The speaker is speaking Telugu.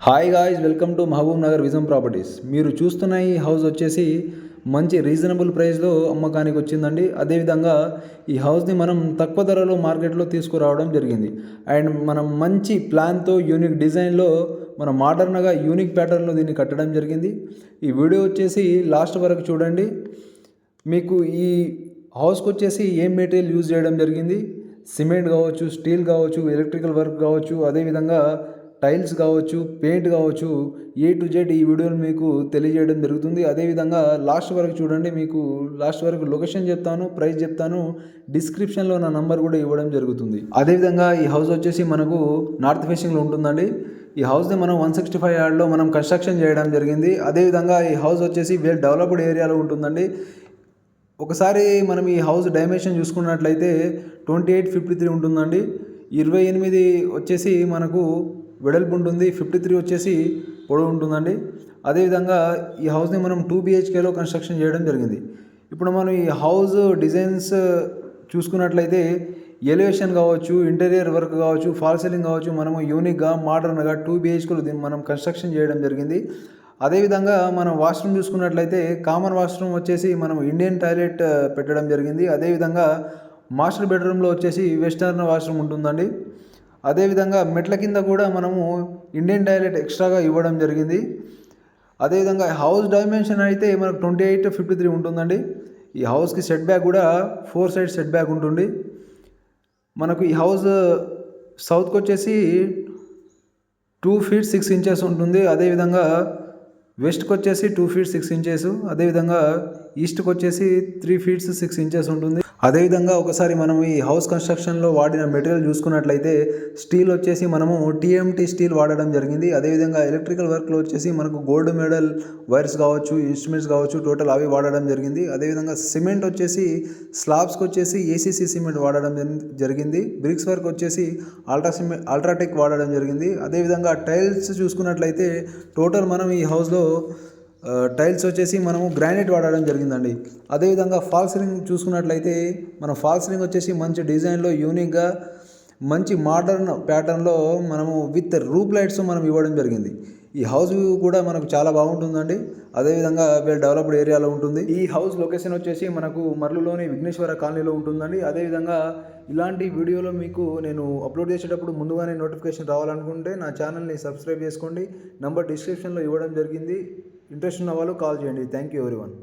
Hi guys, welcome to Mahabubnagar vision properties. మీరు చూస్తున్న ఈ హౌస్ వచ్చేసి మంచి రీజనబుల్ ప్రైస్లో అమ్మకానికి వచ్చిందండి. అదేవిధంగా ఈ హౌస్ని మనం తక్కువ ధరలో మార్కెట్లో తీసుకురావడం జరిగింది. అండ్ మనం మంచి ప్లాన్తో యూనిక్ డిజైన్లో మన మోడర్న్గా యూనిక్ ప్యాటర్న్లో దీన్ని కట్టడం జరిగింది. ఈ వీడియో వచ్చేసి లాస్ట్ వరకు చూడండి. మీకు ఈ హౌస్కి వచ్చేసి ఏం మెటీరియల్ యూజ్ చేయడం జరిగింది, సిమెంట్ కావచ్చు, స్టీల్ కావచ్చు, ఎలక్ట్రికల్ వర్క్ కావచ్చు, అదేవిధంగా టైల్స్ కావచ్చు, పెయింట్ కావచ్చు, ఏ టు జెడ్ ఈ వీడియోలో మీకు తెలియజేయడం జరుగుతుంది. అదేవిధంగా లాస్ట్ వరకు చూడండి. మీకు లాస్ట్ వరకు లొకేషన్ చెప్తాను, ప్రైస్ చెప్తాను, డిస్క్రిప్షన్లో నా నంబర్ కూడా ఇవ్వడం జరుగుతుంది. అదేవిధంగా ఈ హౌస్ వచ్చేసి మనకు నార్త్ ఫేసింగ్లో ఉంటుందండి. ఈ హౌస్ని మనం 165 యార్డ్లో మనం కన్స్ట్రక్షన్ చేయడం జరిగింది. అదేవిధంగా ఈ హౌస్ వచ్చేసి వెల్ డెవలప్డ్ ఏరియాలో ఉంటుందండి. ఒకసారి మనం ఈ హౌస్ డైమెన్షన్ చూసుకున్నట్లయితే 2853 ఉంటుందండి. 28 వచ్చేసి మనకు వెడల్పు ఉంటుంది, 53 వచ్చేసి పొడవు ఉంటుందండి. అదేవిధంగా ఈ హౌస్ని మనం 2 BHKలో కన్స్ట్రక్షన్ చేయడం జరిగింది. ఇప్పుడు మనం ఈ హౌస్ డిజైన్స్ చూసుకున్నట్లయితే ఎలివేషన్ కావచ్చు, ఇంటీరియర్ వర్క్ కావచ్చు, ఫాల్ సీలింగ్ కావచ్చు, మనము యూనిక్గా మోడర్న్గా 2 BHKలో దీన్ని మనం కన్స్ట్రక్షన్ చేయడం జరిగింది. అదేవిధంగా మనం వాష్రూమ్ చూసుకున్నట్లయితే కామన్ వాష్రూమ్ వచ్చేసి మనం ఇండియన్ టాయిలెట్ పెట్టడం జరిగింది. అదేవిధంగా మాస్టర్ బెడ్రూమ్లో వచ్చేసి వెస్టర్న్ వాష్రూమ్ ఉంటుందండి. అదేవిధంగా మెట్ల కింద కూడా మనము ఇండియన్ టాయిలెట్ ఎక్స్ట్రాగా ఇవ్వడం జరిగింది. అదేవిధంగా హౌస్ డైమెన్షన్ అయితే మనకు 2853 ఉంటుందండి. ఈ హౌస్కి సెట్ బ్యాక్ కూడా 4 సైడ్ సెట్ బ్యాక్ ఉంటుంది. మనకు ఈ హౌస్ సౌత్కి వచ్చేసి 2 feet 6 inches ఉంటుంది. అదేవిధంగా వెస్ట్కి వచ్చేసి 2 feet 6 inches, అదేవిధంగా ఈస్ట్కి వచ్చేసి 3 feet 6 inches ఉంటుంది. అదేవిధంగా ఒకసారి మనం ఈ హౌస్ కన్స్ట్రక్షన్లో వాడిన మెటీరియల్ చూసుకున్నట్లయితే స్టీల్ వచ్చేసి మనము TMT స్టీల్ వాడడం జరిగింది. అదేవిధంగా ఎలక్ట్రికల్ వర్క్లో వచ్చేసి మనకు గోల్డ్ మెడల్ వైర్స్ కావచ్చు, ఇన్స్ట్రుమెంట్స్ కావచ్చు, టోటల్ అవి వాడడం జరిగింది. అదేవిధంగా సిమెంట్ వచ్చేసి స్లాబ్స్కి వచ్చేసి ACC సిమెంట్ వాడడం జరిగింది. బ్రిక్స్ వర్క్ వచ్చేసి అల్ట్రాటెక్ వాడడం జరిగింది. అదేవిధంగా టైల్స్ చూసుకున్నట్లయితే టోటల్ మనం ఈ హౌస్లో టైల్స్ వచ్చేసి మనము గ్రానైట్ వాడడం జరిగిందండి. అదేవిధంగా ఫాల్ సీలింగ్ చూసుకున్నట్లయితే మన ఫాల్ సీలింగ్ వచ్చేసి మంచి డిజైన్లో యూనిక్గా మంచి మోడర్న్ ప్యాటర్న్లో మనము విత్ రూప్ లైట్స్ మనం ఇవ్వడం జరిగింది. ఈ హౌస్ కూడా మనకు చాలా బాగుంటుందండి. అదేవిధంగా వెల్ డెవలప్డ్ ఏరియాలో ఉంటుంది. ఈ హౌస్ లొకేషన్ వచ్చేసి మనకు మర్లులోని విఘ్నేశ్వర కాలనీలో ఉంటుందండి. అదేవిధంగా ఇలాంటి వీడియోలో మీకు నేను అప్లోడ్ చేసేటప్పుడు ముందుగానే నోటిఫికేషన్ రావాలనుకుంటే నా ఛానల్ని సబ్స్క్రైబ్ చేసుకోండి. నంబర్ డిస్క్రిప్షన్లో ఇవ్వడం జరిగింది. ఇంట్రెస్ట్ ఉన్న వాళ్ళు కాల్ చేయండి. Thank you everyone.